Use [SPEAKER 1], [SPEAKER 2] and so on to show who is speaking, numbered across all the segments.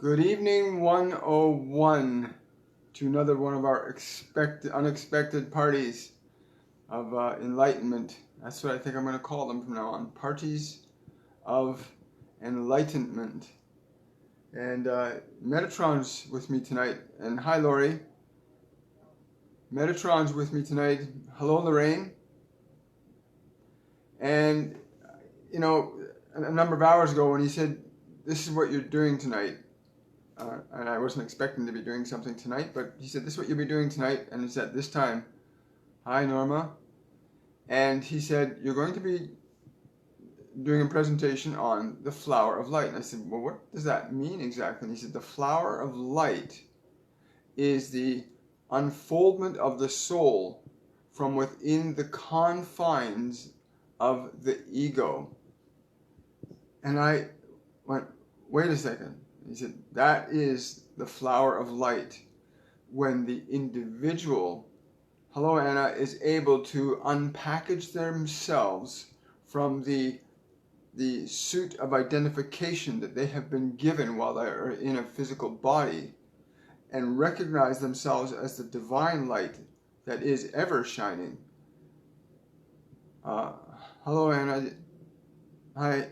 [SPEAKER 1] Good evening, 101, to another one of our unexpected parties of enlightenment. That's what I think I'm going to call them from now on. Parties of enlightenment. And Metatron's with me tonight. And hi, Lori. Metatron's with me tonight. Hello, Lorraine. And, you know, a number of hours ago when he said, this is what you're doing tonight, and I wasn't expecting to be doing something tonight, but he said, this is what you'll be doing tonight, and it's at this time. Hi, Norma. And he said, you're going to be doing a presentation on the flower of light. And I said, well, what does that mean exactly? And he said, the flower of light is the unfoldment of the soul from within the confines of the ego. And I went, wait a second. He said, that is the flower of light. When the individual, hello Anna, is able to unpackage themselves from the suit of identification that they have been given while they are in a physical body, and recognize themselves as the divine light that is ever shining. Hello Anna. Hi.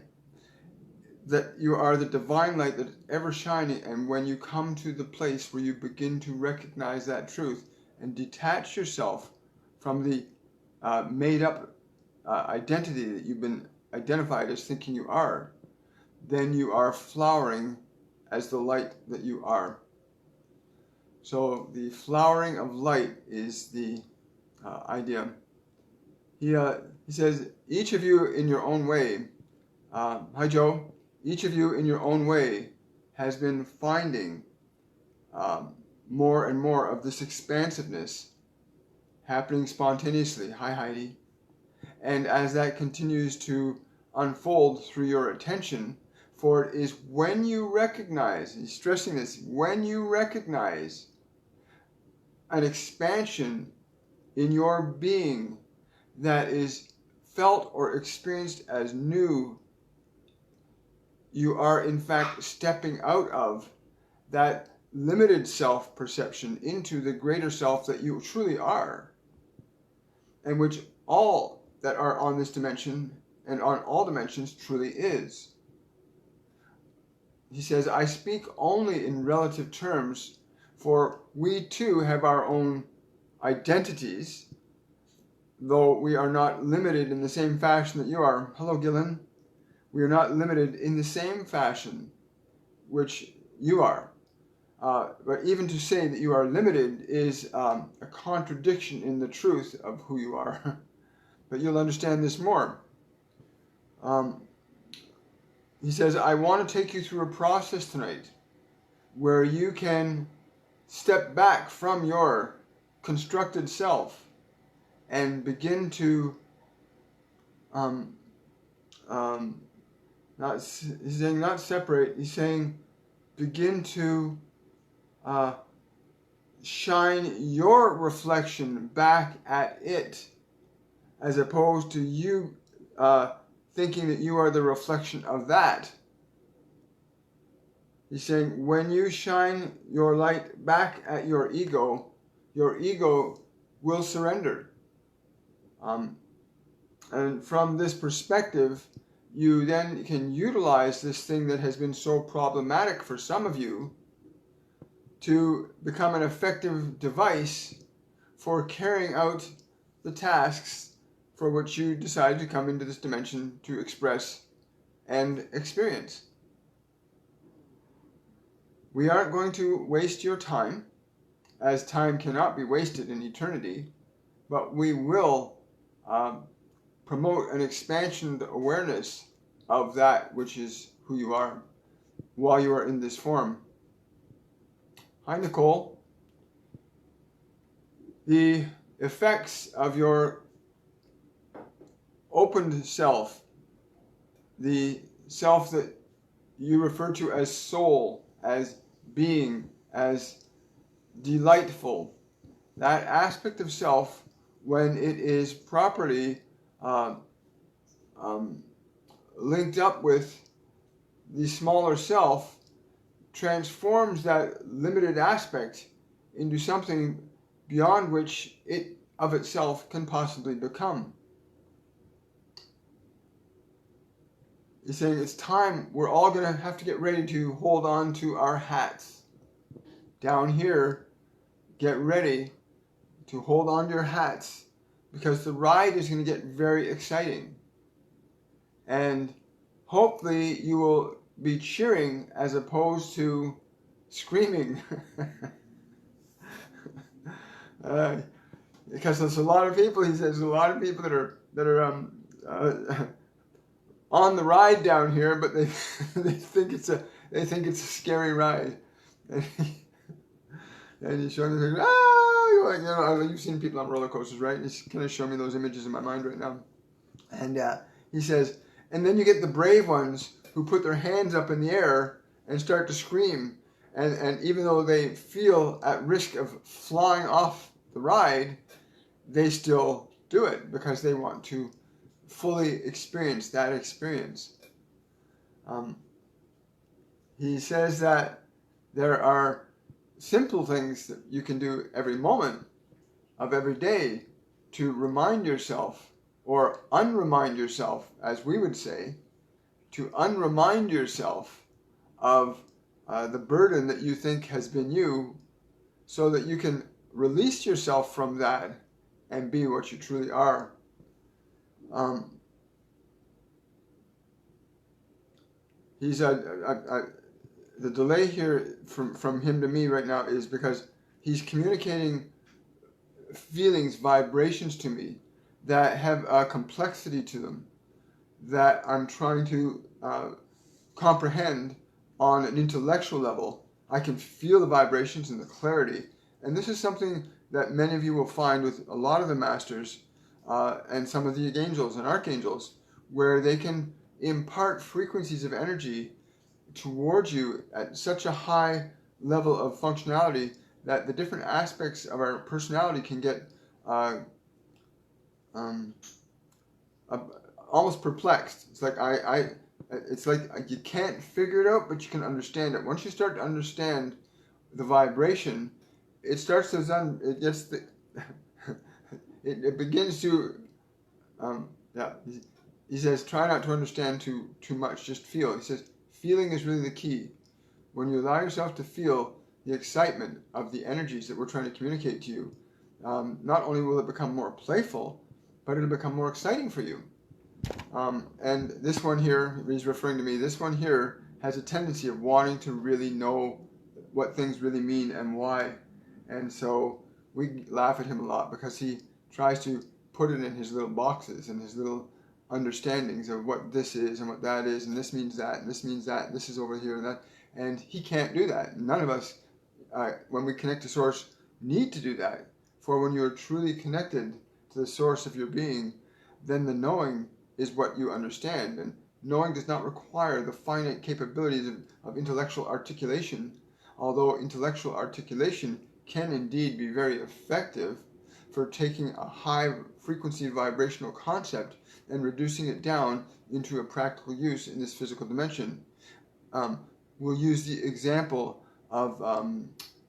[SPEAKER 1] That you are the divine light that is ever shining, and when you come to the place where you begin to recognize that truth and detach yourself from the made-up identity that you've been identified as thinking you are, then you are flowering as the light that you are. So the flowering of light is the idea. He says, each of you in your own way, hi Joe, each of you in your own way has been finding more and more of this expansiveness happening spontaneously. Hi Heidi. And as that continues to unfold through your attention, for it is when you recognize, he's stressing this, when you recognize an expansion in your being that is felt or experienced as new, you are in fact stepping out of that limited self-perception into the greater self that you truly are, and which all that are on this dimension and on all dimensions truly is. He says, I speak only in relative terms, for we too have our own identities, though we are not limited in the same fashion that you are. Hello, Gillen. We are not limited in the same fashion which you are. But even to say that you are limited is a contradiction in the truth of who you are. But you'll understand this more. He says, I want to take you through a process tonight where you can step back from your constructed self and begin to he's saying not separate, he's saying begin to shine your reflection back at it, as opposed to you thinking that you are the reflection of that. He's saying when you shine your light back at your ego will surrender. And from this perspective, you then can utilize this thing that has been so problematic for some of you to become an effective device for carrying out the tasks for which you decided to come into this dimension to express and experience. We aren't going to waste your time, as time cannot be wasted in eternity, but we will promote an expansion awareness of that which is who you are while you are in this form. Hi, Nicole. The effects of your opened self, the self that you refer to as soul, as being, as delightful, that aspect of self, when it is properly linked up with the smaller self, transforms that limited aspect into something beyond which it of itself can possibly become. He's saying it's time, we're all going to have to get ready to hold on to our hats. Down here, get ready to hold on to your hats, because the ride is going to get very exciting. And hopefully you will be cheering as opposed to screaming. Because there's a lot of people, he says, there's a lot of people that are on the ride down here, but they think it's a scary ride. And he's showing me, you've seen people on roller coasters, right? He's kind of showing me those images in my mind right now. And he says, and then you get the brave ones who put their hands up in the air and start to scream. And even though they feel at risk of flying off the ride, they still do it because they want to fully experience that experience. He says that there are simple things that you can do every moment of every day to remind yourself, or unremind yourself, as we would say, to unremind yourself of the burden that you think has been you, so that you can release yourself from that and be what you truly are. The delay here from him to me right now is because he's communicating feelings, vibrations to me that have a complexity to them that I'm trying to comprehend on an intellectual level. I can feel the vibrations and the clarity. And this is something that many of you will find with a lot of the masters and some of the angels and archangels, where they can impart frequencies of energy towards you at such a high level of functionality that the different aspects of our personality can get almost perplexed. It's like it's like you can't figure it out, but you can understand it. Once you start to understand the vibration, it starts to it begins to He says, try not to understand too much, just feel. He says, feeling is really the key. When you allow yourself to feel the excitement of the energies that we're trying to communicate to you, not only will it become more playful, but it'll become more exciting for you. And this one here, he's referring to me, this one here has a tendency of wanting to really know what things really mean and why. And so we laugh at him a lot because he tries to put it in his little boxes and his little understandings of what this is and what that is, and this means that, and this means that, and this is over here and that. And he can't do that. None of us, when we connect to Source, need to do that. For when you are truly connected to the source of your being, then the knowing is what you understand. And knowing does not require the finite capabilities of intellectual articulation, although intellectual articulation can indeed be very effective for taking a high frequency vibrational concept and reducing it down into a practical use in this physical dimension. We'll use the example of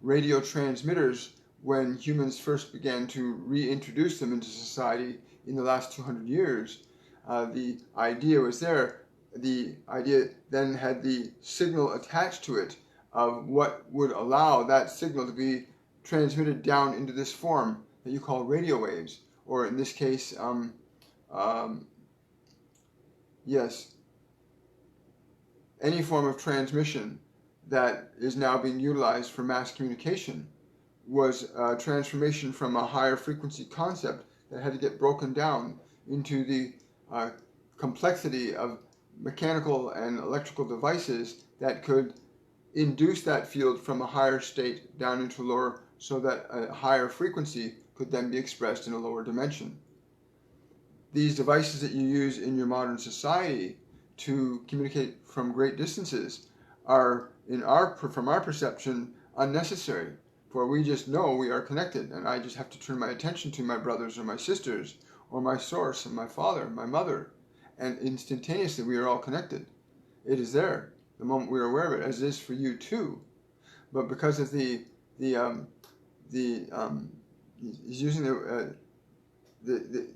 [SPEAKER 1] radio transmitters when humans first began to reintroduce them into society in the last 200 years. The idea was there. The idea then had the signal attached to it of what would allow that signal to be transmitted down into this form that you call radio waves, or in this case, any form of transmission that is now being utilized for mass communication was a transformation from a higher frequency concept that had to get broken down into the complexity of mechanical and electrical devices that could induce that field from a higher state down into lower, so that a higher frequency could then be expressed in a lower dimension. These devices that you use in your modern society to communicate from great distances are, from our perception, unnecessary. For we just know we are connected, and I just have to turn my attention to my brothers or my sisters, or my source, and my father, my mother, and instantaneously we are all connected. It is there. the moment we are aware of it, as it is for you too. But because of the he's using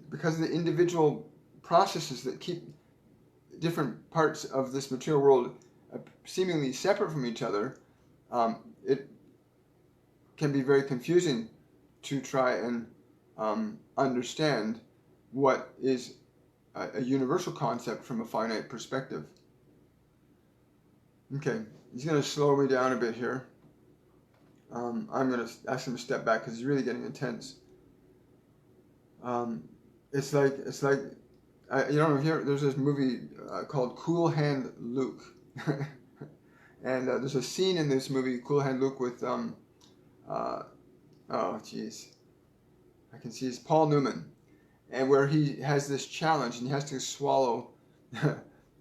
[SPEAKER 1] because of the individual processes that keep different parts of this material world seemingly separate from each other, it can be very confusing to try and understand what is a universal concept from a finite perspective. Okay, he's going to slow me down a bit here. I'm going to ask him to step back because he's really getting intense. It's like you know, here there's this movie called Cool Hand Luke, and there's a scene in this movie, Cool Hand Luke, with oh geez, I can see it's Paul Newman, and where he has this challenge and he has to swallow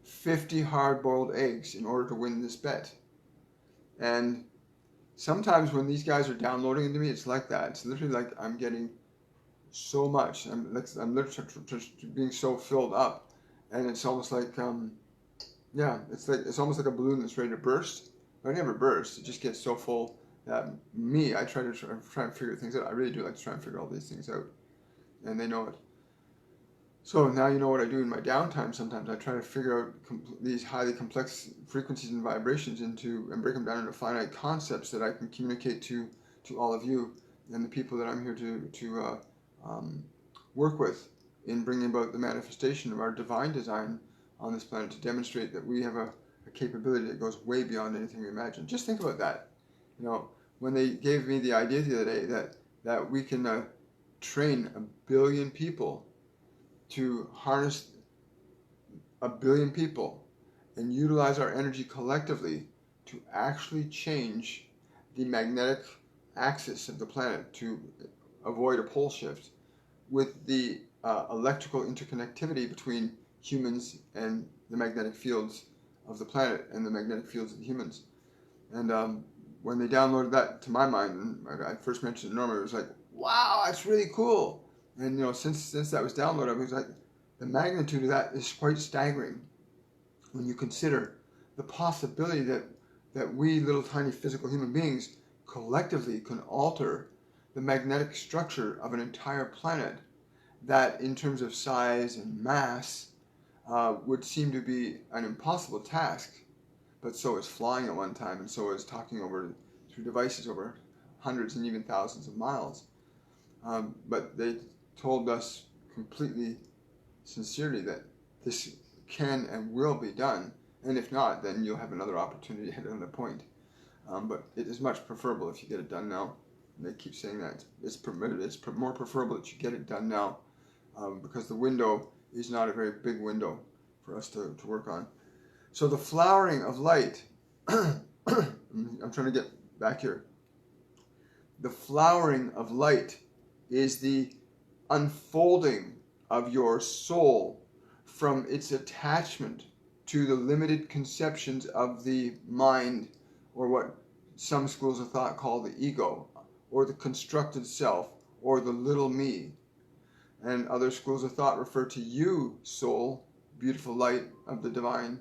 [SPEAKER 1] 50 hard-boiled eggs in order to win this bet. And sometimes when these guys are downloading into me, it's like that. It's literally like I'm getting so much. I'm literally just being so filled up, and it's almost like it's almost like a balloon that's ready to burst. But it never bursts. It just gets so full that I try and figure things out. I really do like to try and figure all these things out, and they know it. So now you know what I do in my downtime. Sometimes I try to figure out these highly complex frequencies and vibrations and break them down into finite concepts that I can communicate to all of you and the people that I'm here to work with in bringing about the manifestation of our divine design on this planet, to demonstrate that we have a capability that goes way beyond anything we imagine. Just think about that. You know, when they gave me the idea the other day that we can train 1 billion people to harness 1 billion people and utilize our energy collectively to actually change the magnetic axis of the planet to avoid a pole shift with the electrical interconnectivity between humans and the magnetic fields of the planet and the magnetic fields of the humans. And when they downloaded that to my mind, and I first mentioned it to Norma, it was like, wow, that's really cool. And you know, since that was downloaded, I was like, the magnitude of that is quite staggering when you consider the possibility that we little tiny physical human beings collectively can alter the magnetic structure of an entire planet that, in terms of size and mass, would seem to be an impossible task. But so is flying at one time, and so is talking through devices over hundreds and even thousands of miles. But they told us completely sincerely that this can and will be done, and if not, then you'll have another opportunity at another point. But it is much preferable if you get it done now. And they keep saying that it's more preferable that you get it done now, because the window is not a very big window for us to work on. So the flowering of light, I'm trying to get back here. The flowering of light is the unfolding of your soul from its attachment to the limited conceptions of the mind, or what some schools of thought call the ego, or the constructed self, or the little me. And other schools of thought refer to you, soul, beautiful light of the divine.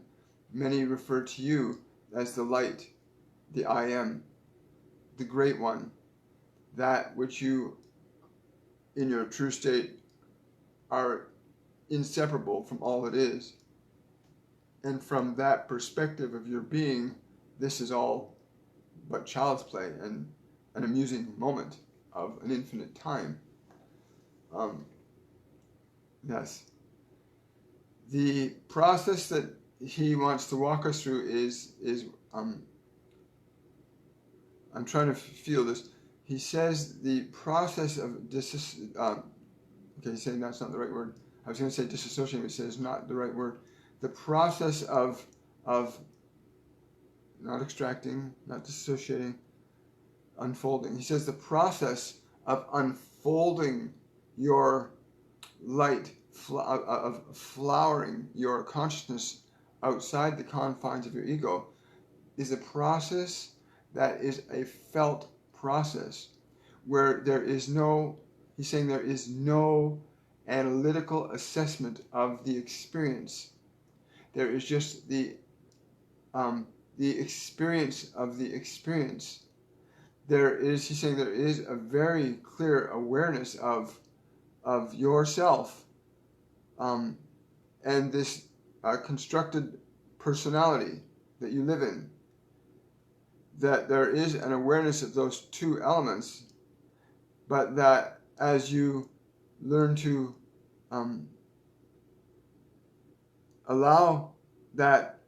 [SPEAKER 1] Many refer to you as the light, the I am, the great one, that which you, in your true state, are inseparable from all that is. And from that perspective of your being, this is all but child's play and an amusing moment of an infinite time. Yes. The process that he wants to walk us through is I'm trying to feel this. He says the process of he's saying that's not the right word. I was going to say disassociating, but he says not the right word. The process of not extracting, not dissociating, unfolding. He says the process of unfolding your light, of flowering your consciousness outside the confines of your ego, is a process that is a felt process, where there is no, he's saying there is no analytical assessment of the experience. There is just the the experience of the experience. He's saying there is a very clear awareness of yourself, and this constructed personality that you live in, that there is an awareness of those two elements, but that as you learn to allow that,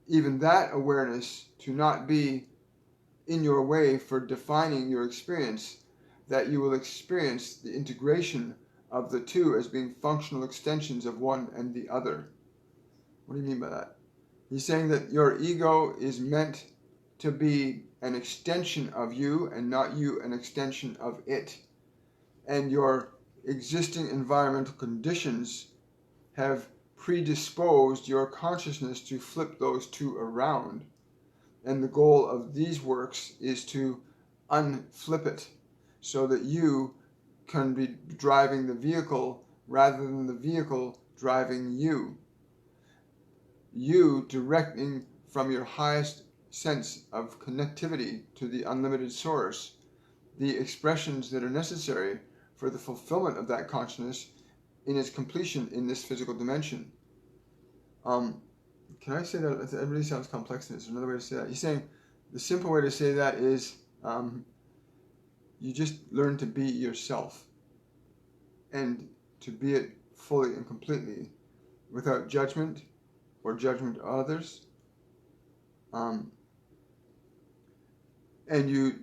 [SPEAKER 1] even that awareness to not be in your way for defining your experience, that you will experience the integration of the two as being functional extensions of one and the other. What do you mean by that? He's saying that your ego is meant to be an extension of you and not you an extension of it. And your existing environmental conditions have predisposed your consciousness to flip those two around. And the goal of these works is to unflip it so that you can be driving the vehicle rather than the vehicle driving you. You directing from your highest sense of connectivity to the unlimited source the expressions that are necessary for the fulfillment of that consciousness in its completion in this physical dimension. Can I say that? It really sounds complex. There's another way to say that. He's saying the simple way to say that is you just learn to be yourself and to be it fully and completely without judgment or judgment of others. And you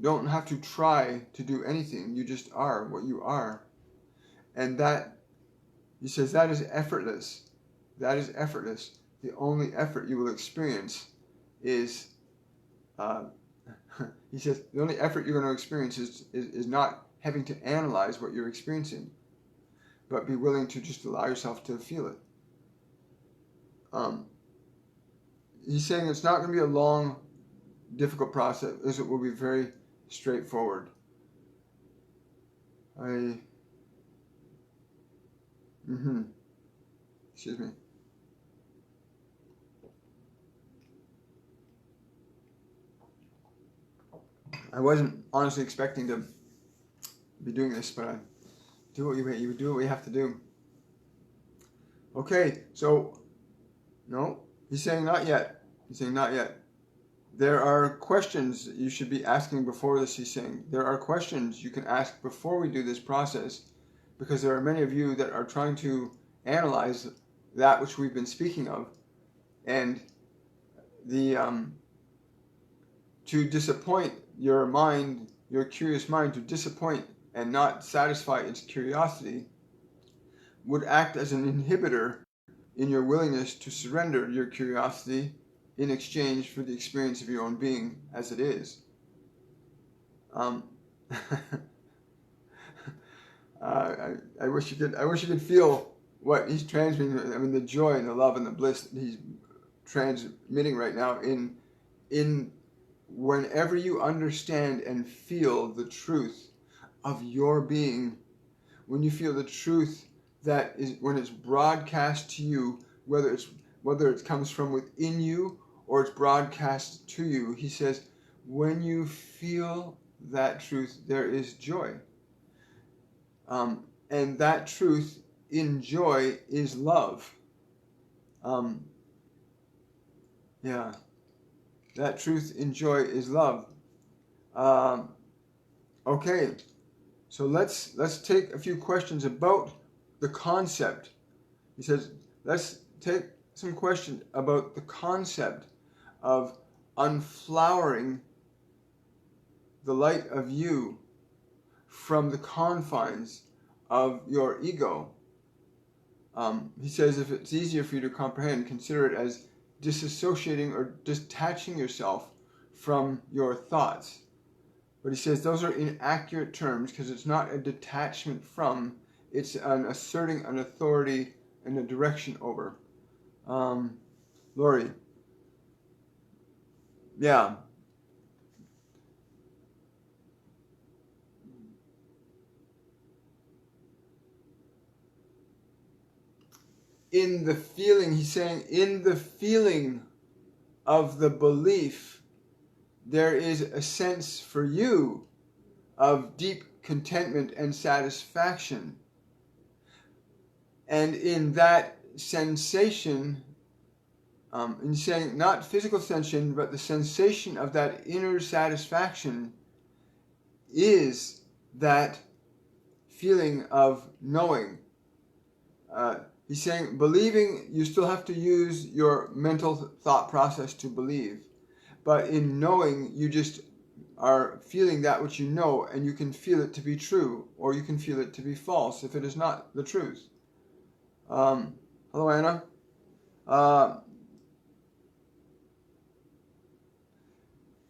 [SPEAKER 1] don't have to try to do anything. You just are what you are. And that, he says, that is effortless. That is effortless. The only effort you will experience is, he says, the only effort you're going to experience is not having to analyze what you're experiencing, but be willing to just allow yourself to feel it. He's saying it's not going to be a long, difficult process. It will be very straightforward. Excuse me. I wasn't honestly expecting to be doing this, but I do what you do what we have to do. Okay, so no, he's saying not yet. He's saying not yet. There are questions you should be asking before this. He's saying there are questions you can ask before we do this process, because there are many of you that are trying to analyze that which we've been speaking of, and the to disappoint your mind, your curious mind, to disappoint and not satisfy its curiosity would act as an inhibitor in your willingness to surrender your curiosity in exchange for the experience of your own being as it is. I wish you could feel what he's transmitting. I mean, the joy and the love and the bliss that he's transmitting right now in whenever you understand and feel the truth of your being, when you feel the truth that is, when it's broadcast to you, whether it comes from within you or it's broadcast to you, he says, when you feel that truth, there is joy. And that truth in joy is love. That truth in joy is love. Okay, so let's take a few questions about the concept. He says, let's take some questions about the concept of unflowering the light of you from the confines of your ego. He says, if it's easier for you to comprehend, consider it as disassociating or detaching yourself from your thoughts. But he says those are inaccurate terms, because it's not a detachment from, it's an asserting an authority and a direction over. Lori. Yeah. In the feeling, he's saying, in the feeling of the belief, there is a sense for you of deep contentment and satisfaction. And in that sensation, in saying not physical sensation, but the sensation of that inner satisfaction is that feeling of knowing. He's saying believing, you still have to use your mental thought process to believe. But in knowing, you just are feeling that which you know, and you can feel it to be true, or you can feel it to be false if it is not the truth. Hello, Anna.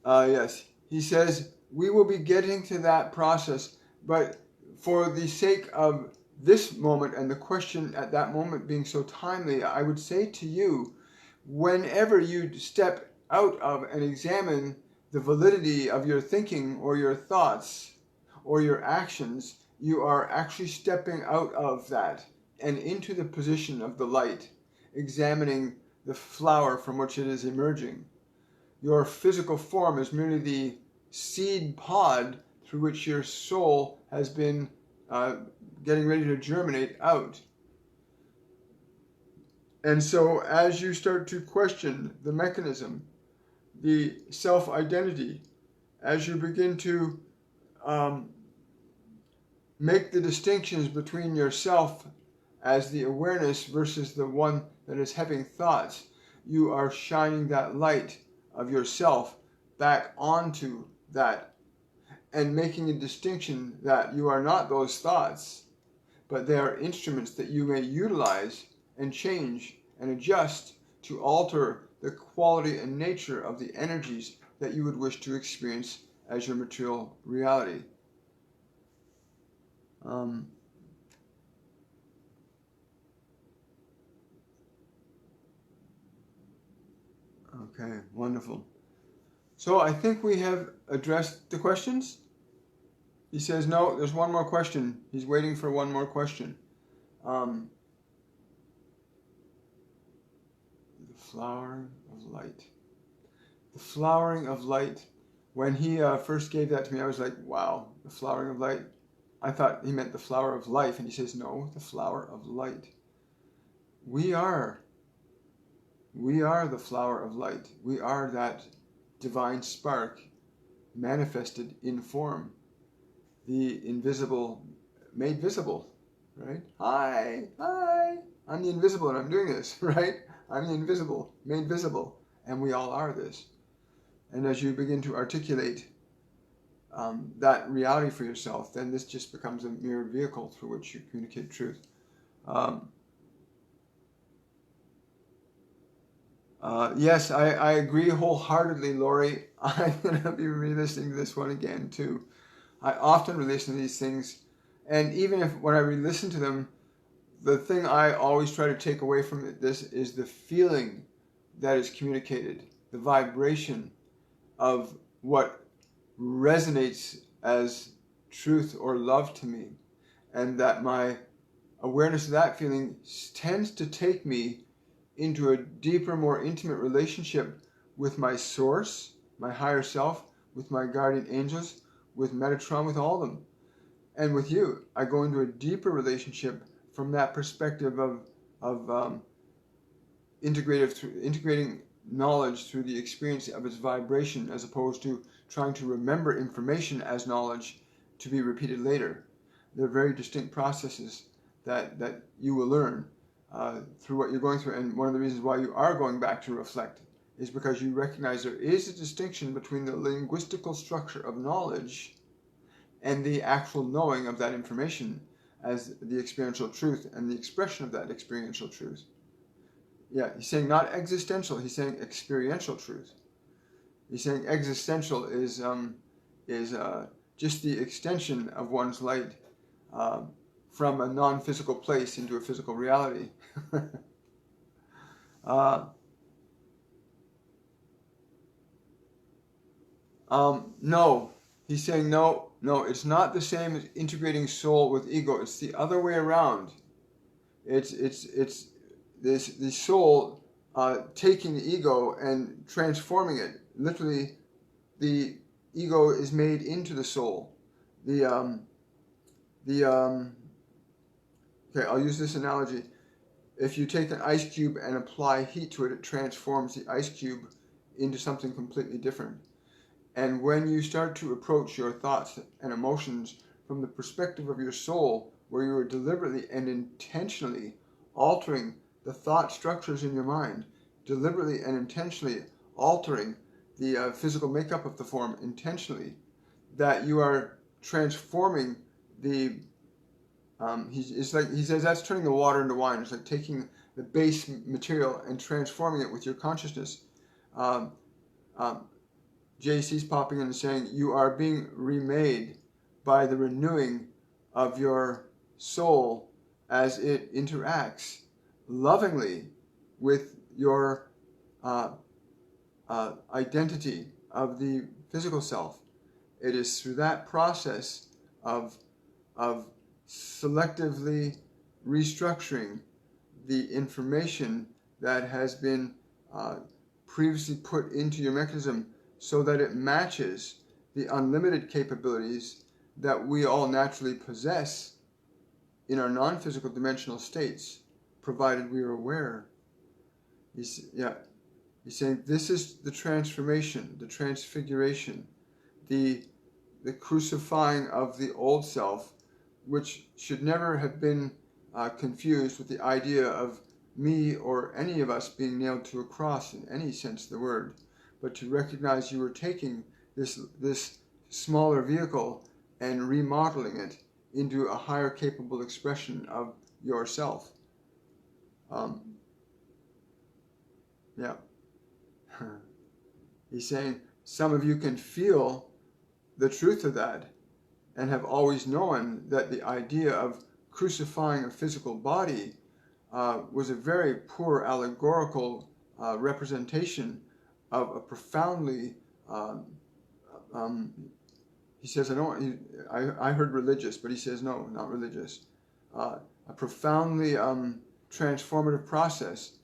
[SPEAKER 1] Yes, he says, we will be getting to that process, but for the sake of this moment and the question at that moment being so timely, I would say to you, whenever you step out of and examine the validity of your thinking or your thoughts or your actions, you are actually stepping out of that and into the position of the light, examining the flower from which it is emerging. Your physical form is merely the seed pod through which your soul has been getting ready to germinate out. And so as you start to question the mechanism, the self-identity, as you begin to make the distinctions between yourself as the awareness versus the one that is having thoughts, you are shining that light of yourself back onto that and making a distinction that you are not those thoughts, but they are instruments that you may utilize and change and adjust to alter the quality and nature of the energies that you would wish to experience as your material reality. Okay, wonderful. So I think we have addressed the questions. He says, no, there's one more question. He's waiting for one more question. The flowering of light. The flowering of light. When he first gave that to me, I was like, wow, the flowering of light. I thought he meant the flower of life. And he says, no, the flower of light. We are the flower of light. We are that divine spark manifested in form. The invisible made visible, right? Hi, I'm the invisible and I'm doing this, right? I'm the invisible made visible, and we all are this. And as you begin to articulate that reality for yourself, then this just becomes a mere vehicle through which you communicate truth. Yes, I agree wholeheartedly, Lori. I'm going to be re-listening to this one again, too. I often re-listen to these things, and even if when I re-listen to them, the thing I always try to take away from this is the feeling that is communicated, the vibration of what resonates as truth or love to me, and that my awareness of that feeling tends to take me into a deeper, more intimate relationship with my source, my higher self, with my guardian angels, with Metatron, with all of them. And with you, I go into a deeper relationship from that perspective of integrating knowledge through the experience of its vibration, as opposed to trying to remember information as knowledge to be repeated later. They're very distinct processes that you will learn through what you're going through. And one of the reasons why you are going back to reflect is because you recognize there is a distinction between the linguistical structure of knowledge and the actual knowing of that information as the experiential truth and the expression of that experiential truth. Yeah, he's saying not existential, he's saying experiential truth. He's saying existential is just the extension of one's light from a non-physical place into a physical reality. No, he's saying no, it's not the same as integrating soul with ego. It's the other way around. It's the soul taking the ego and transforming it. Literally, the ego is made into the soul. The okay, I'll use this analogy. If you take an ice cube and apply heat to it, it transforms the ice cube into something completely different. And when you start to approach your thoughts and emotions from the perspective of your soul, where you are deliberately and intentionally altering the thought structures in your mind, deliberately and intentionally altering the physical makeup of the form intentionally, that you are transforming the it's like he says that's turning the water into wine. It's like taking the base material and transforming it with your consciousness. Um, um, JC's popping in and saying you are being remade by the renewing of your soul as it interacts lovingly with your identity of the physical self. It is through that process of selectively restructuring the information that has been previously put into your mechanism so that it matches the unlimited capabilities that we all naturally possess in our non-physical dimensional states, provided we are aware. He's saying this is the transformation, the transfiguration, the crucifying of the old self, which should never have been confused with the idea of me or any of us being nailed to a cross in any sense of the word, but to recognize you were taking this smaller vehicle and remodeling it into a higher capable expression of yourself. Yeah. He's saying some of you can feel the truth of that and have always known that the idea of crucifying a physical body was a very poor allegorical representation of a profoundly, he says, I heard religious, but he says, no, not religious, a profoundly transformative process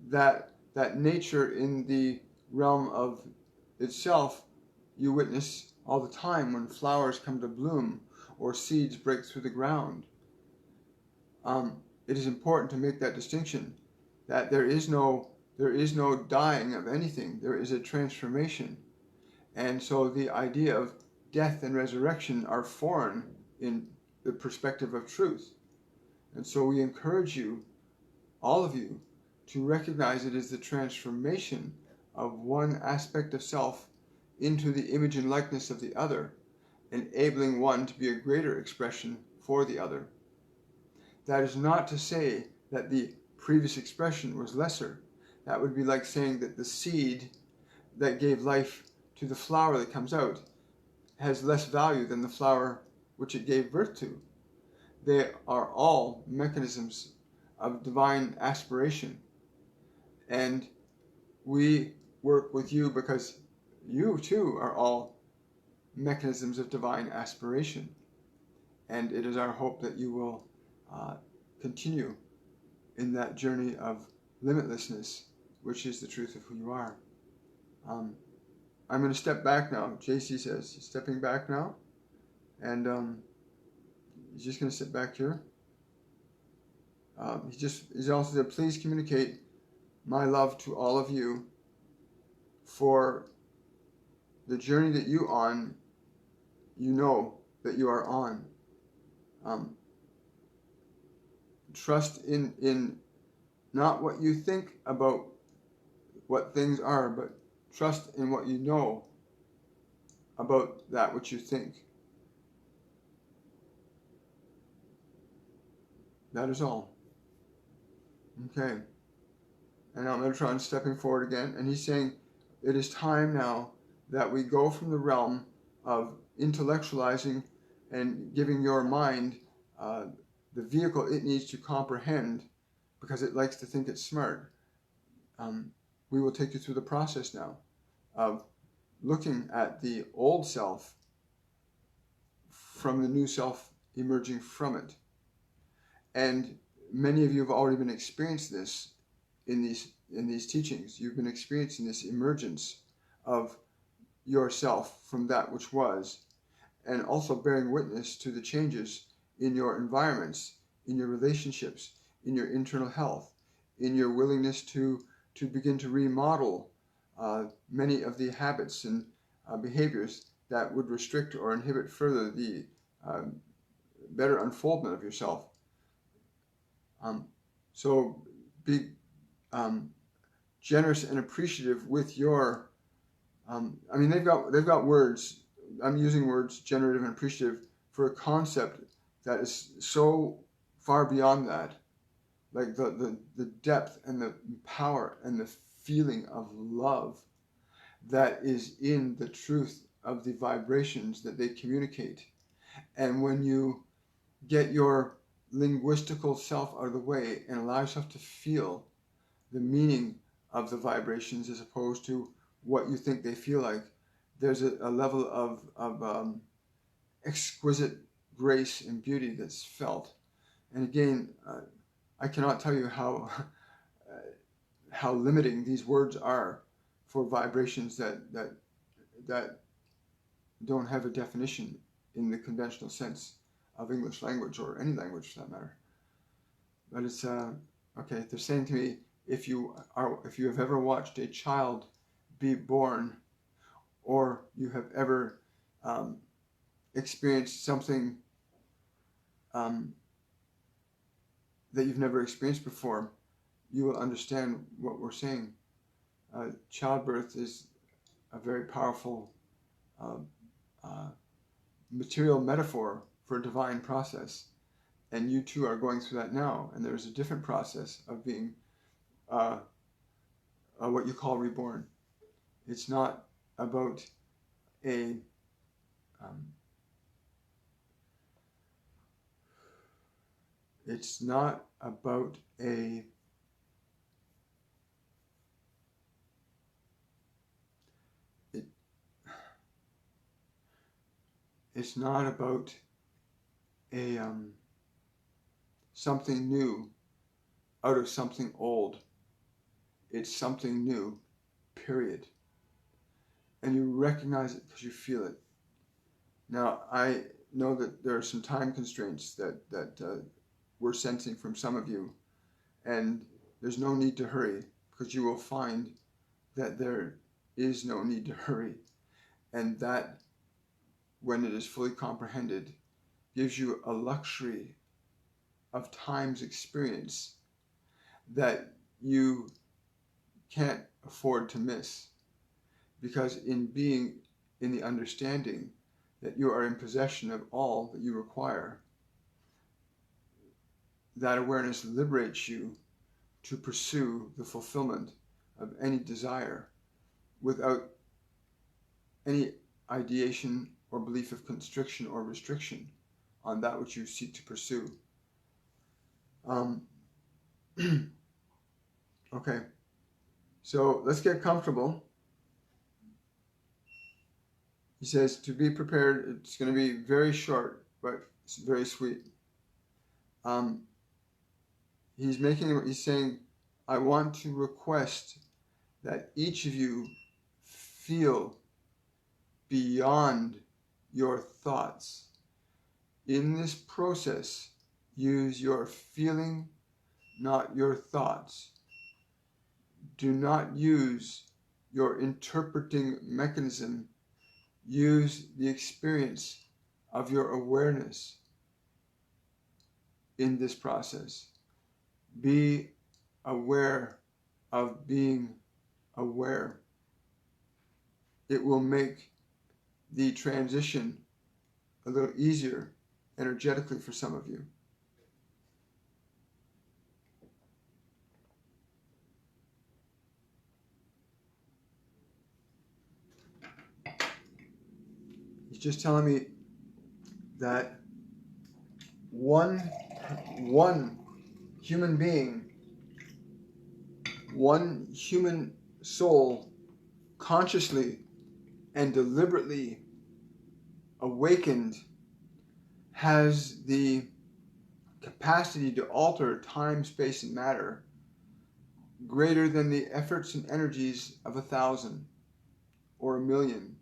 [SPEAKER 1] that nature in the realm of itself you witness all the time when flowers come to bloom or seeds break through the ground. It is important to make that distinction, that there is no dying of anything. There is a transformation. And so the idea of death and resurrection are foreign in the perspective of truth. And so we encourage you, all of you, to recognize it as the transformation of one aspect of self into the image and likeness of the other, enabling one to be a greater expression for the other. That is not to say that the previous expression was lesser. That would be like saying that the seed that gave life to the flower that comes out has less value than the flower which it gave birth to. They are all mechanisms of divine aspiration. And we work with you because you too are all mechanisms of divine aspiration. And it is our hope that you will continue in that journey of limitlessness, which is the truth of who you are. I'm going to step back now. JC says he's stepping back now. And he's just going to sit back here. He's also said, please communicate my love to all of you for the journey that you on, you know that you are on. Trust in not what you think about what things are, but trust in what you know about that which you think. That is all. Okay. And now Metatron's stepping forward again, and he's saying, it is time now that we go from the realm of intellectualizing and giving your mind the vehicle it needs to comprehend because it likes to think it's smart. We will take you through the process now of looking at the old self from the new self emerging from it. And many of you have already been experiencing this in these in these teachings. You've been experiencing this emergence of yourself from that which was, and also bearing witness to the changes in your environments, in your relationships, in your internal health, in your willingness to begin to remodel many of the habits and behaviors that would restrict or inhibit further the better unfoldment of yourself. So be generous and appreciative with your. I mean, they've got words. I'm using words generative and appreciative for a concept that is so far beyond that, like the depth and the power and the feeling of love that is in the truth of the vibrations that they communicate. And when you get your linguistical self out of the way and allow yourself to feel the meaning of the vibrations as opposed to what you think they feel like, there's a level of exquisite grace and beauty that's felt. And again, I cannot tell you how limiting these words are for vibrations that don't have a definition in the conventional sense of English language or any language for that matter. But it's okay. They're saying to me, if you have ever watched a child be born, or you have ever experienced something that you've never experienced before, you will understand what we're saying. Childbirth is a very powerful material metaphor for a divine process. And you too are going through that now. And there's a different process of being what you call reborn. It's not about a it's not about a it's not about a something new out of something old. It's something new, period. And you recognize it because you feel it. Now, I know that there are some time constraints that we're sensing from some of you, and there's no need to hurry, because you will find that there is no need to hurry, and that, when it is fully comprehended, gives you a luxury of time's experience that you can't afford to miss, because in being in the understanding that you are in possession of all that you require, that awareness liberates you to pursue the fulfillment of any desire without any ideation or belief of constriction or restriction on that which you seek to pursue. Okay, so let's get comfortable. He says to be prepared. It's going to be very short, but it's very sweet. He's saying, I want to request that each of you feel beyond your thoughts. In this process, use your feeling, not your thoughts. Do not use your interpreting mechanism. Use the experience of your awareness in this process. Be aware of being aware. It will make the transition a little easier energetically for some of you. He's just telling me that one human being, one human soul, consciously and deliberately awakened, has the capacity to alter time, space, and matter greater than the efforts and energies of 1,000 or 1,000,000,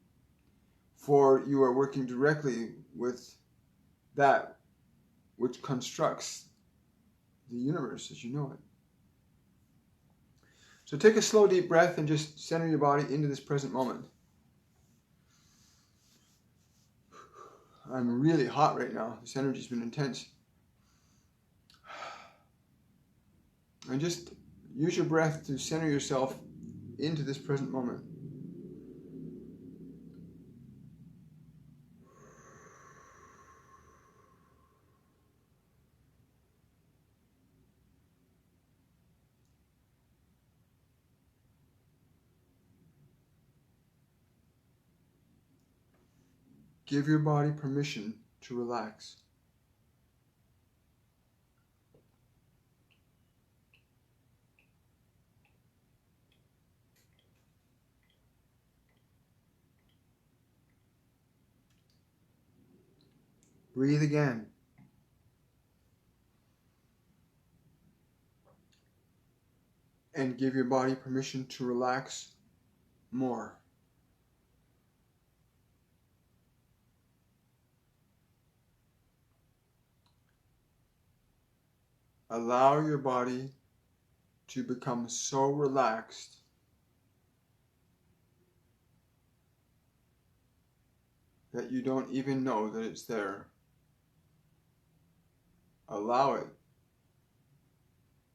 [SPEAKER 1] for you are working directly with that which constructs the universe as you know it. So take a slow, deep breath and just center your body into this present moment. I'm really hot right now. This energy's been intense. And just use your breath to center yourself into this present moment. Give your body permission to relax. Breathe again. And give your body permission to relax more. Allow your body to become so relaxed that you don't even know that it's there. Allow it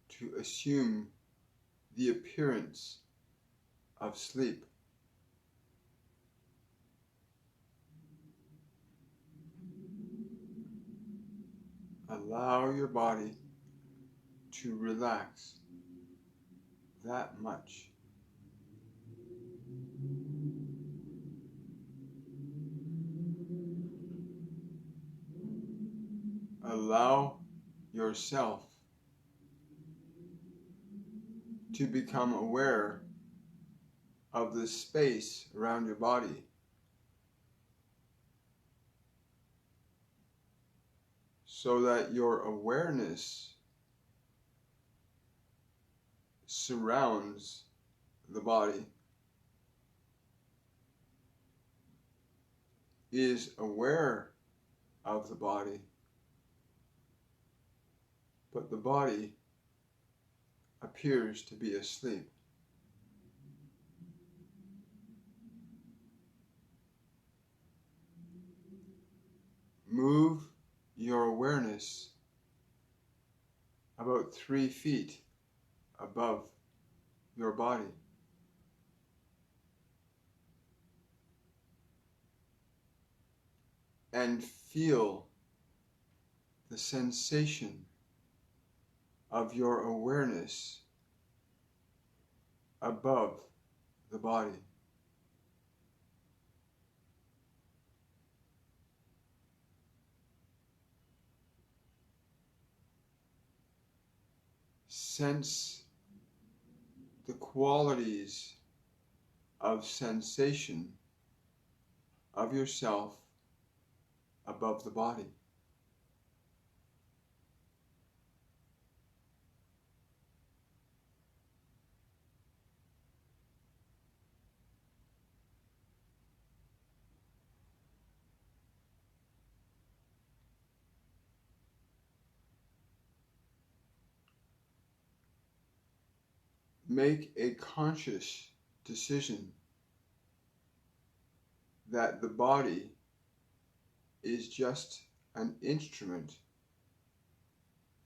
[SPEAKER 1] to assume the appearance of sleep. Allow your body to relax that much. Allow yourself to become aware of the space around your body, so that your awareness surrounds the body, is aware of the body, but the body appears to be asleep. Move your awareness about 3 feet above your body. And feel the sensation of your awareness above the body. Sense the qualities of sensation of yourself above the body. Make a conscious decision that the body is just an instrument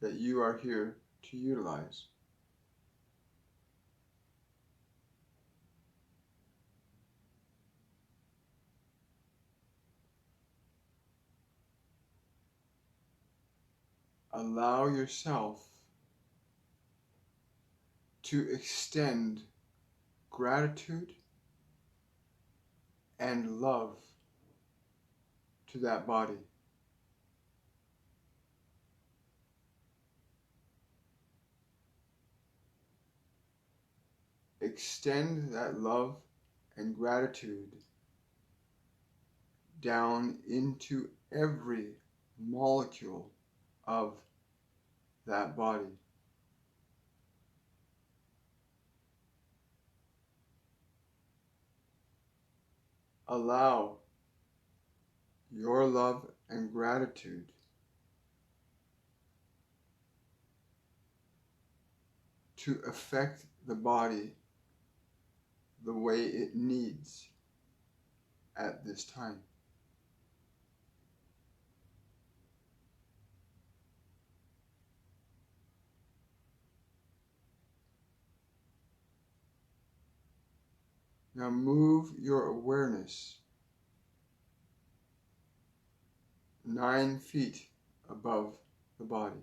[SPEAKER 1] that you are here to utilize. Allow yourself to extend gratitude and love to that body. Extend that love and gratitude down into every molecule of that body. allow your love and gratitude to affect the body the way it needs at this time. Now move your awareness 9 feet above the body.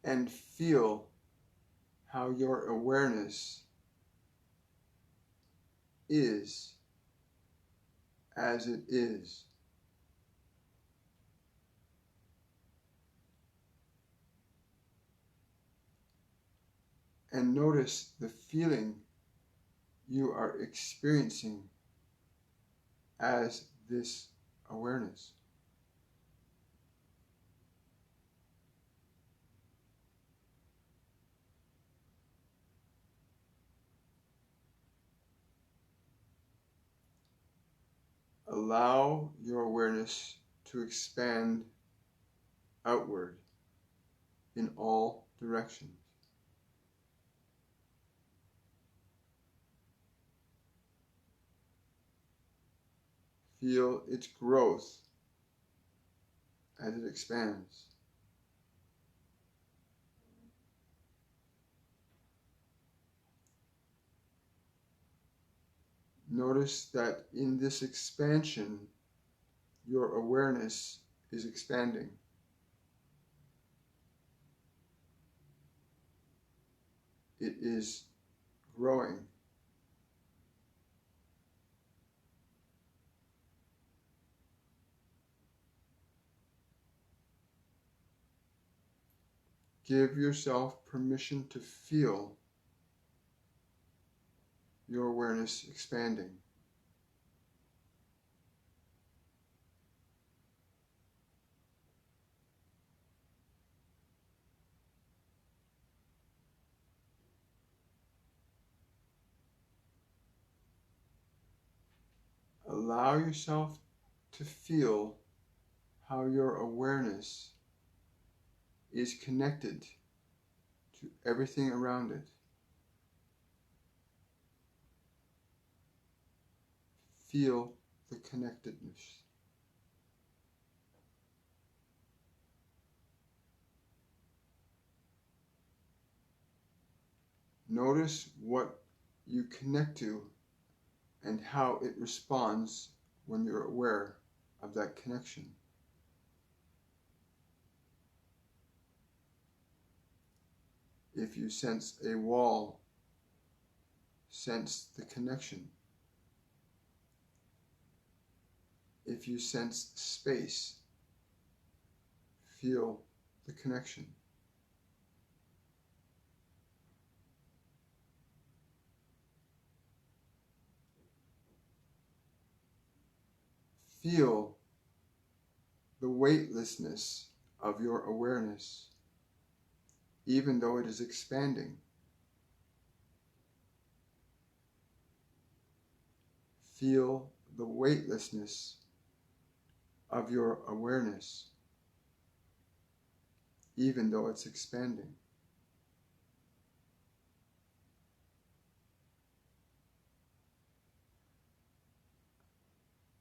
[SPEAKER 1] And feel how your awareness is as it is. And notice the feeling you are experiencing as this awareness. Allow your awareness to expand outward in all directions. Feel its growth as it expands. Notice that in this expansion, your awareness is expanding. It is growing. Give yourself permission to feel your awareness expanding. Allow yourself to feel how your awareness is connected to everything around it. Feel the connectedness. Notice what you connect to and how it responds when you're aware of that connection. If you sense a wall, sense the connection. If you sense space, feel the connection. Feel the weightlessness of your awareness, even though it is expanding. Feel the weightlessness of your awareness, even though it's expanding.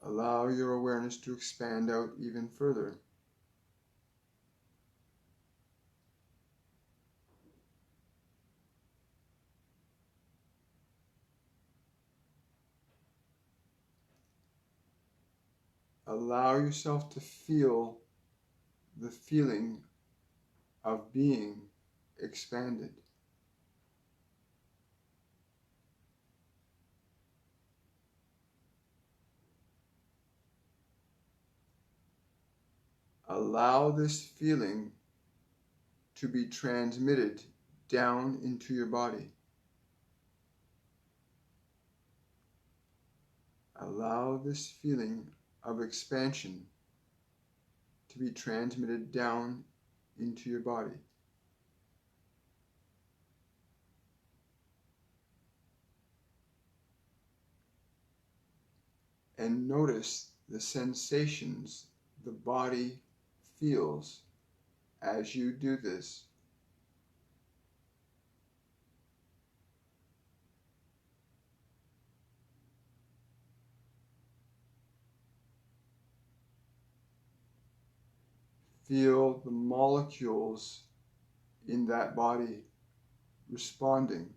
[SPEAKER 1] Allow your awareness to expand out even further. Allow yourself to feel the feeling of being expanded. Allow this feeling to be transmitted down into your body. Allow this feeling of expansion to be transmitted down into your body. and notice the sensations the body feels as you do this. Feel the molecules in that body responding.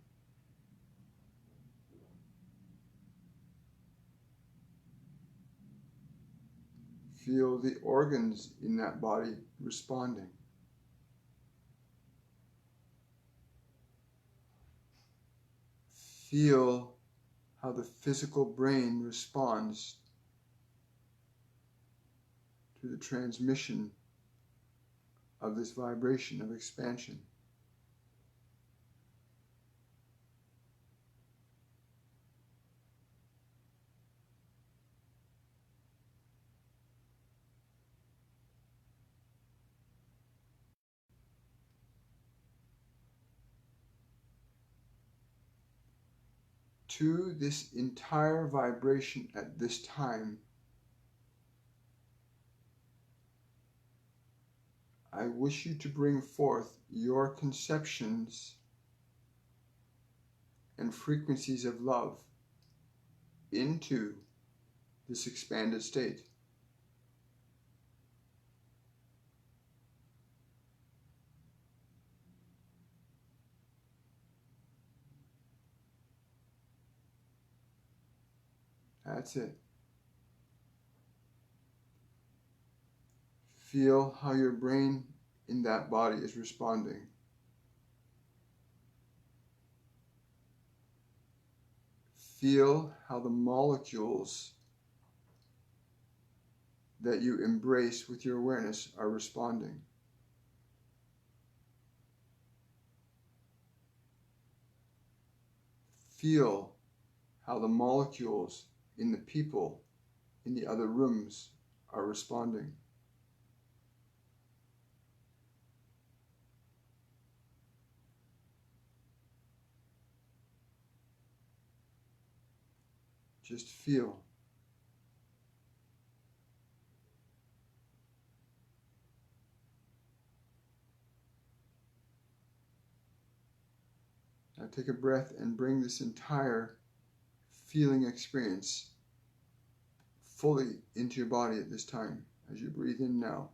[SPEAKER 1] Feel the organs in that body responding. Feel how the physical brain responds to the transmission of this vibration of expansion. To this entire vibration at this time, I wish you to bring forth your conceptions and frequencies of love into this expanded state. That's it. Feel how your brain in that body is responding. Feel how the molecules that you embrace with your awareness are responding. Feel how the molecules in the people in the other rooms are responding. Just feel. Now take a breath and bring this entire feeling experience fully into your body at this time as you breathe in now.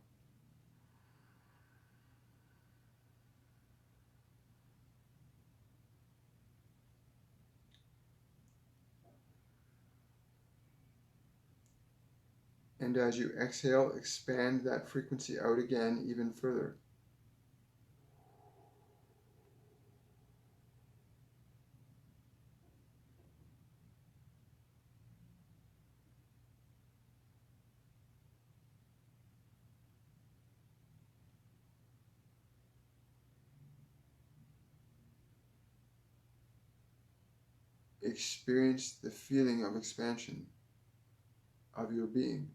[SPEAKER 1] And as you exhale, expand that frequency out again even further. Experience the feeling of expansion of your being.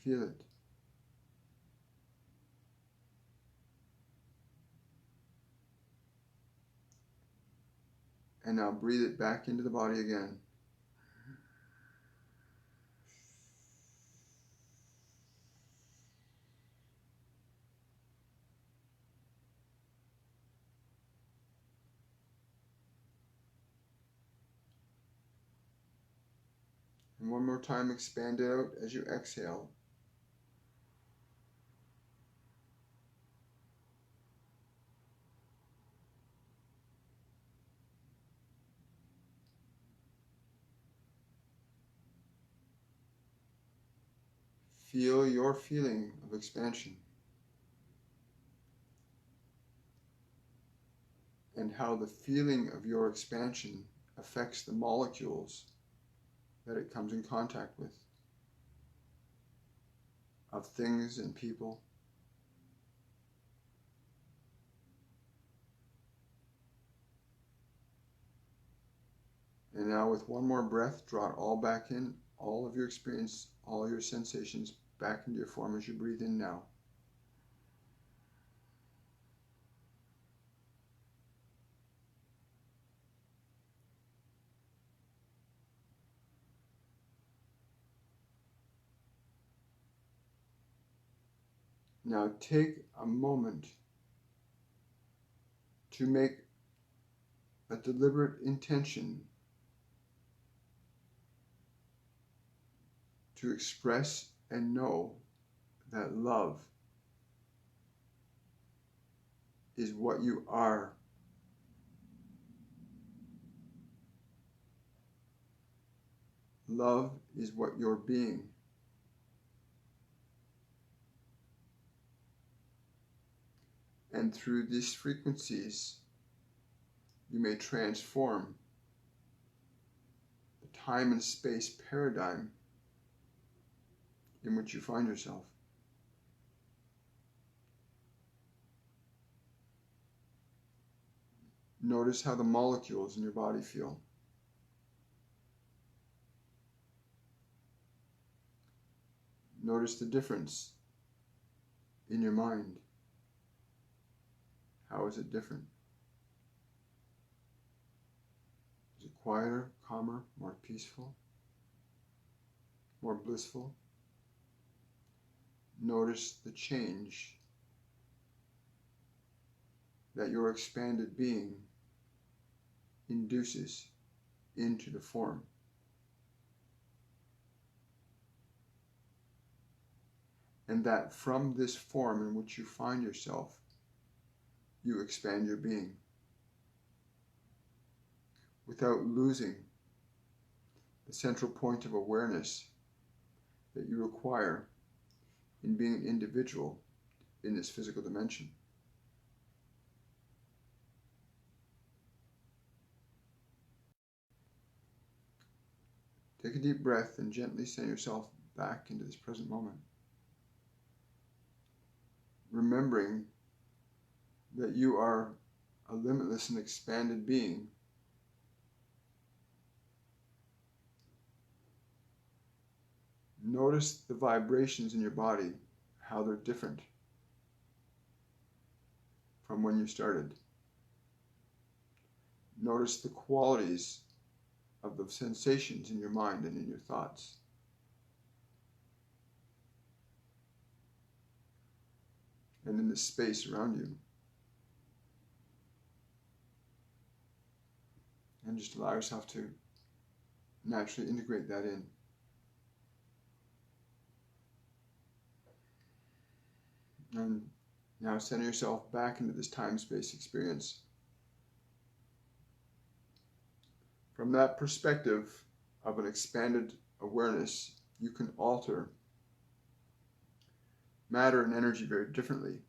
[SPEAKER 1] Feel it. And now breathe it back into the body again. And one more time, expand it out as you exhale. Feel your feeling of expansion and how the feeling of your expansion affects the molecules that it comes in contact with, of things and people. And now with one more breath, draw it all back in, all of your experience, all your sensations back into your form as you breathe in now. Now take a moment to make a deliberate intention to express and know that love is what you are. Love is what you're being. And through these frequencies, you may transform the time and space paradigm in which you find yourself. Notice how the molecules in your body feel. Notice the difference in your mind. How is it different? Is it quieter, calmer, more peaceful, more blissful? Notice the change that your expanded being induces into the form. And that from this form in which you find yourself, you expand your being without losing the central point of awareness that you require in being an individual in this physical dimension. Take a deep breath and gently send yourself back into this present moment, remembering that you are a limitless and expanded being. Notice the vibrations in your body, how they're different from when you started. Notice the qualities of the sensations in your mind and in your thoughts. And in the space around you. And just allow yourself to naturally integrate that in. And now center yourself back into this time-space experience. From that perspective of an expanded awareness, you can alter matter and energy very differently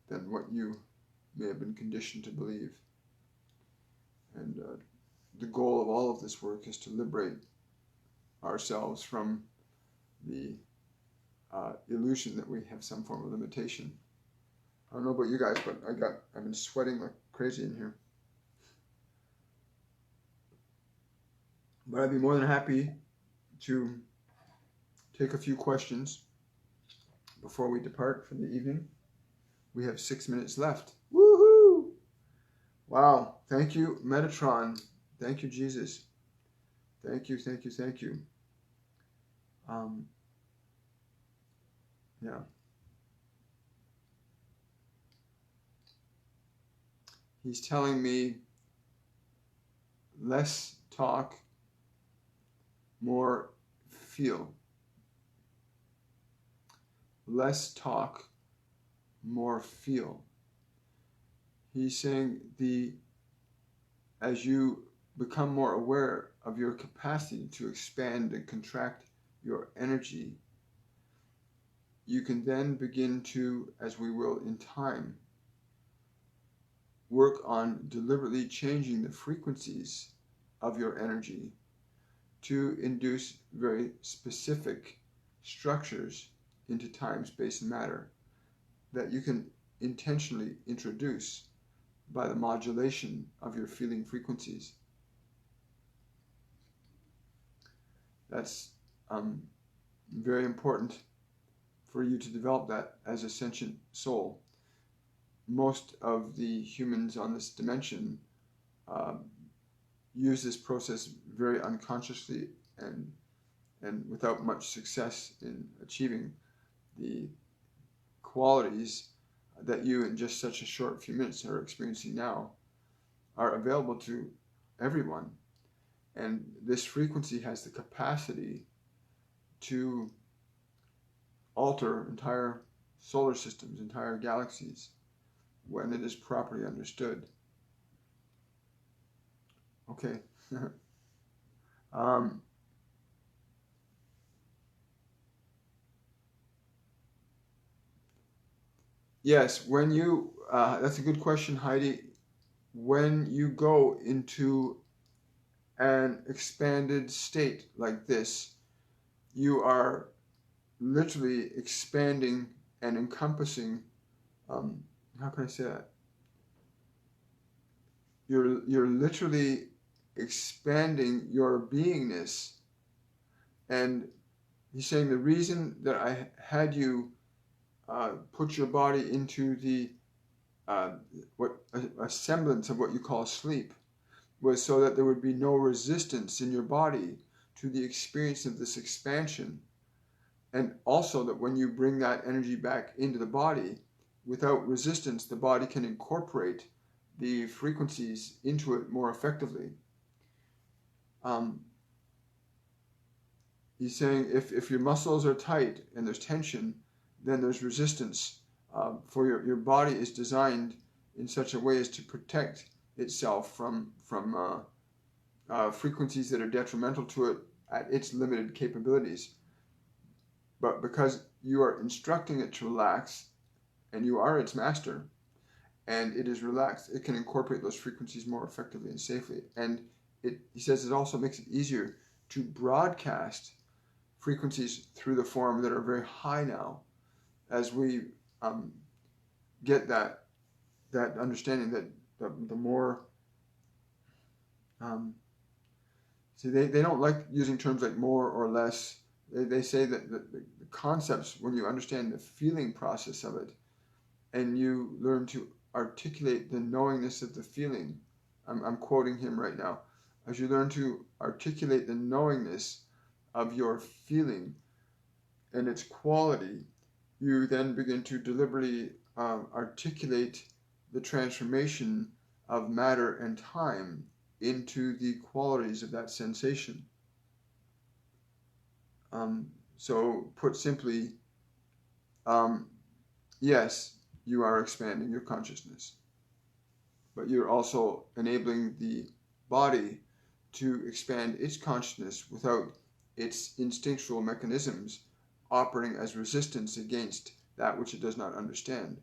[SPEAKER 1] than what you may have been conditioned to believe. And the goal of all of this work is to liberate ourselves from the illusion that we have some form of limitation. I don't know about you guys, but I've been sweating like crazy in here. But I'd be more than happy to take a few questions before we depart for the evening. We have 6 minutes left. Woohoo! Wow. Thank you, Metatron. Thank you, Jesus. Thank you, thank you, thank you. Yeah. He's telling me less talk, more feel. Less talk, more feel. He's saying as you become more aware of your capacity to expand and contract your energy, you can then begin to, as we will in time, work on deliberately changing the frequencies of your energy to induce very specific structures into time, space, and matter that you can intentionally introduce by the modulation of your feeling frequencies. That's very important for you to develop that as a sentient soul. Most of the humans on this dimension use this process very unconsciously and without much success in achieving the qualities that you in just such a short few minutes are experiencing now are available to everyone. And this frequency has the capacity to alter entire solar systems, entire galaxies, when it is properly understood. Okay. Yes, when you, that's a good question, Heidi. When you go into an expanded state like this, you are literally expanding and encompassing, how can I say that? You're literally expanding your beingness. And he's saying the reason that I had you put your body into the a semblance of what you call sleep was so that there would be no resistance in your body to the experience of this expansion, and also that when you bring that energy back into the body without resistance, the body can incorporate the frequencies into it more effectively. He's saying if your muscles are tight and there's tension, then there's resistance. For your body is designed in such a way as to protect itself from frequencies that are detrimental to it at its limited capabilities. But because you are instructing it to relax, and you are its master, and it is relaxed, it can incorporate those frequencies more effectively and safely. And he says it also makes it easier to broadcast frequencies through the form that are very high now, as we get that understanding that the more see, they don't like using terms like more or less. They say that the concepts, when you understand the feeling process of it, and you learn to articulate the knowingness of the feeling, I'm quoting him right now, as you learn to articulate the knowingness of your feeling and its quality, you then begin to deliberately articulate the transformation of matter and time into the qualities of that sensation. So put simply, yes, you are expanding your consciousness, but you're also enabling the body to expand its consciousness without its instinctual mechanisms operating as resistance against that which it does not understand.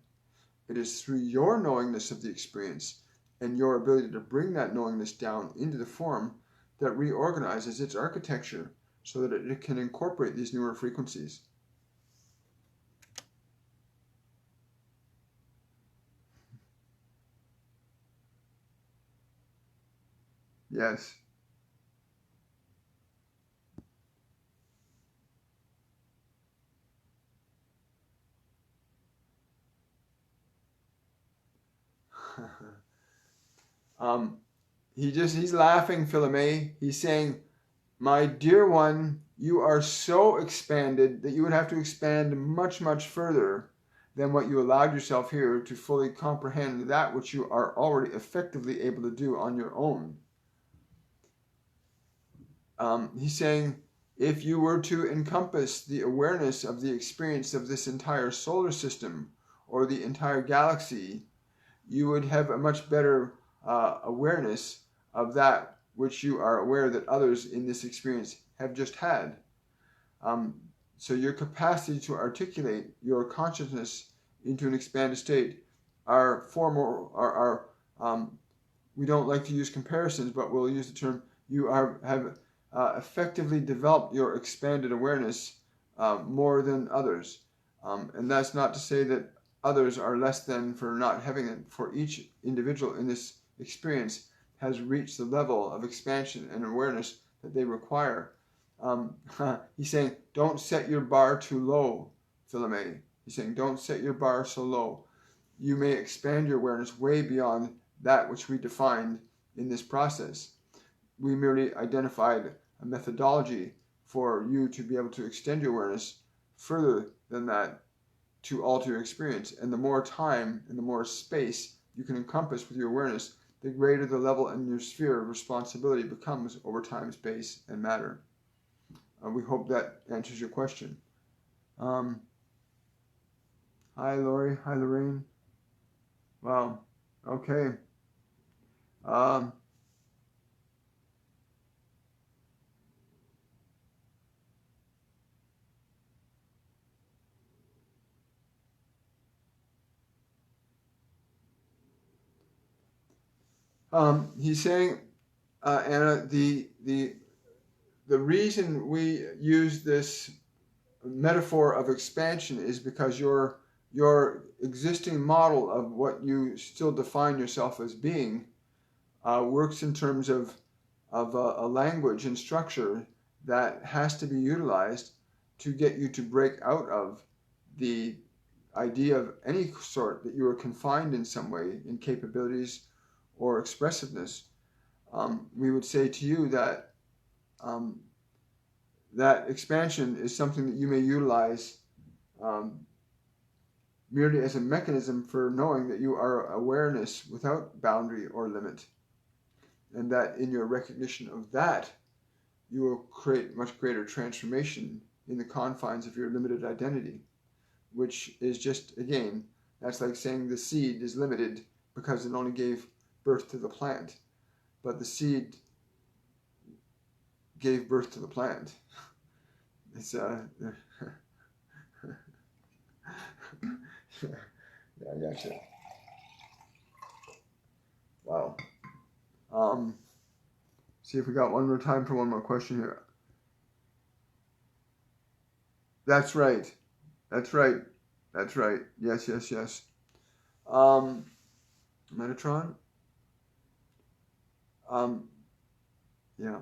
[SPEAKER 1] It is through your knowingness of the experience and your ability to bring that knowingness down into the form that reorganizes its architecture so that it can incorporate these newer frequencies. Yes. He's laughing, Philome. He's saying, my dear one, you are so expanded that you would have to expand much, much further than what you allowed yourself here to fully comprehend that which you are already effectively able to do on your own. He's saying, if you were to encompass the awareness of the experience of this entire solar system or the entire galaxy, you would have a much better awareness of that which you are aware that others in this experience have just had. So your capacity to articulate your consciousness into an expanded state are far more, we don't like to use comparisons, but we'll use the term, you have effectively developed your expanded awareness more than others. And that's not to say that others are less than for not having it, for each individual in this experience has reached the level of expansion and awareness that they require. He's saying, don't set your bar too low, Philome. He's saying, don't set your bar so low. You may expand your awareness way beyond that which we defined in this process. We merely identified a methodology for you to be able to extend your awareness further than that to alter your experience. And the more time and the more space you can encompass with your awareness, the greater the level in your sphere of responsibility becomes over time, space, and matter. We hope that answers your question. Hi, Lori. Hi, Lorraine. Wow. Okay. He's saying, Anna, the reason we use this metaphor of expansion is because your existing model of what you still define yourself as being works in terms of a language and structure that has to be utilized to get you to break out of the idea of any sort that you are confined in some way in capabilities or expressiveness. We would say to you that that expansion is something that you may utilize merely as a mechanism for knowing that you are awareness without boundary or limit, and that in your recognition of that, you will create much greater transformation in the confines of your limited identity, which is just, again, that's like saying the seed is limited because it only gave birth to the plant, but the seed gave birth to the plant. It's yeah, I gotcha. Wow. See if we got one more time for one more question here. That's right. That's right. That's right. Yes, yes, yes. Metatron. Yeah.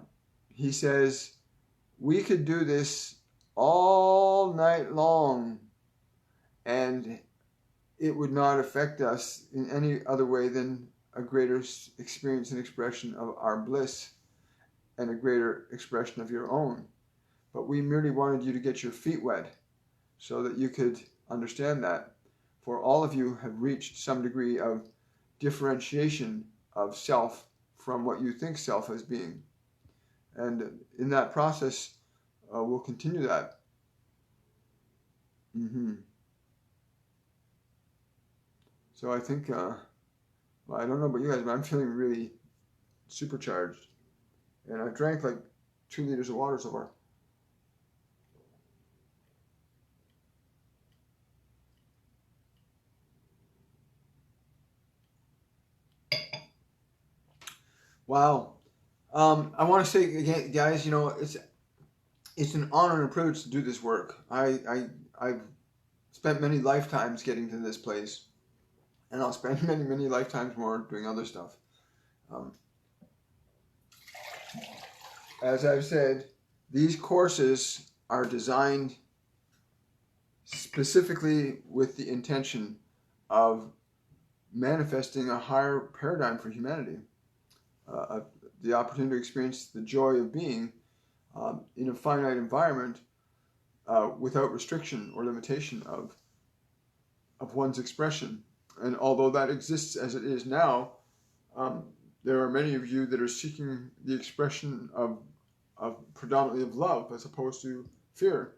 [SPEAKER 1] He says, we could do this all night long and it would not affect us in any other way than a greater experience and expression of our bliss and a greater expression of your own. But we merely wanted you to get your feet wet so that you could understand that. For all of you have reached some degree of differentiation of self from what you think self as being. And in that process, we'll continue that. So I think, well, I don't know about you guys, but I'm feeling really supercharged. And I've drank like 2 liters of water so far. Wow. I want to say again, guys, you know, it's an honor and a privilege to do this work. I've spent many lifetimes getting to this place, and I'll spend many lifetimes more doing other stuff. As I've said, these courses are designed specifically with the intention of manifesting a higher paradigm for humanity. The opportunity to experience the joy of being in a finite environment without restriction or limitation of one's expression. And although that exists as it is now, there are many of you that are seeking the expression of predominantly of love as opposed to fear.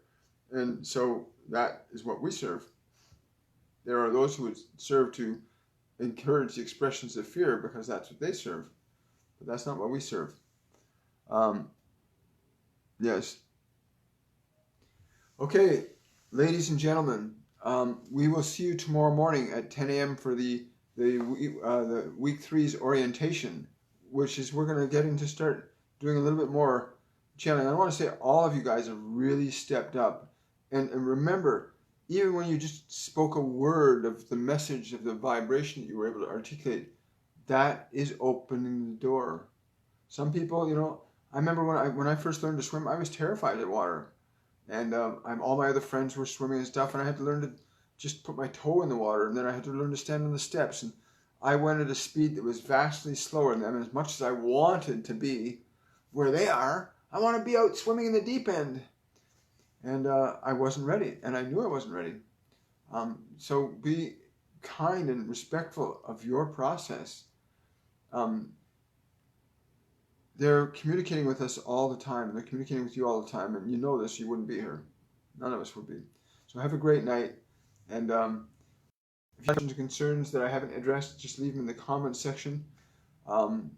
[SPEAKER 1] And so that is what we serve. There are those who would serve to encourage the expressions of fear because that's what they serve. But that's not what we serve. Yes. Okay, ladies and gentlemen, we will see you tomorrow morning at 10 a.m. for the week 3's orientation, which is we're going to get into start doing a little bit more channeling. I want to say all of you guys have really stepped up. And remember, even when you just spoke a word of the message of the vibration that you were able to articulate, that is opening the door. Some people, you know, I remember when I first learned to swim, I was terrified of water. And all my other friends were swimming and stuff, and I had to learn to just put my toe in the water, and then I had to learn to stand on the steps. And I went at a speed that was vastly slower than them, and as much as I wanted to be where they are, I want to be out swimming in the deep end. And I wasn't ready, and I knew I wasn't ready. So be kind and respectful of your process. Um, they're communicating with us all the time, and they're communicating with you all the time, and you know this, you wouldn't be here. None of us would be. So have a great night, and if you have questions or concerns that I haven't addressed, just leave them in the comments section. Um,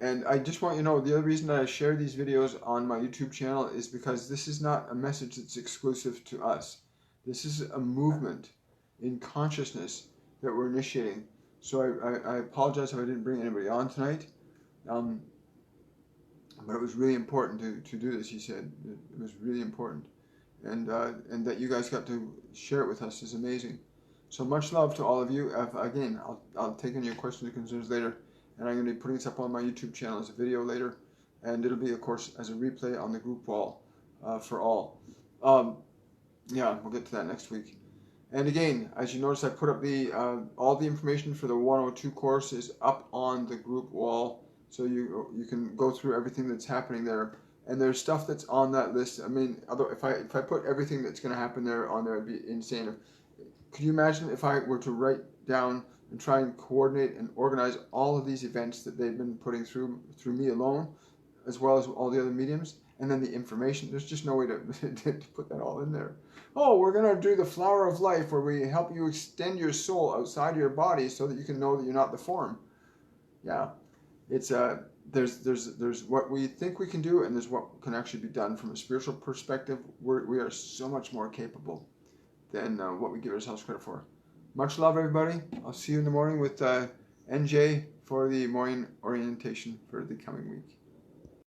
[SPEAKER 1] and I just want you to know, the other reason that I share these videos on my YouTube channel is because this is not a message that's exclusive to us. This is a movement in consciousness that we're initiating. So I apologize if I didn't bring anybody on tonight. But it was really important to do this, he said. It was really important. And that you guys got to share it with us is amazing. So much love to all of you. Again, I'll take any questions or concerns later. And I'm going to be putting this up on my YouTube channel as a video later. And it'll be, of course, as a replay on the group wall for all. Yeah, we'll get to that next week. And again, as you notice, I put up the all the information for the 102 course is up on the group wall. So you can go through everything that's happening there. And there's stuff that's on that list. I mean, if I put everything that's going to happen there on there, it'd be insane. Could you imagine if I were to write down and try and coordinate and organize all of these events that they've been putting through me alone, as well as all the other mediums, and then the information? There's just no way to put that all in there. Oh, we're going to do the flower of life, where we help you extend your soul outside of your body so that you can know that you're not the form. Yeah, it's there's what we think we can do, and there's what can actually be done from a spiritual perspective. We are so much more capable than what we give ourselves credit for. Much love, everybody. I'll see you in the morning with NJ for the morning orientation for the coming week.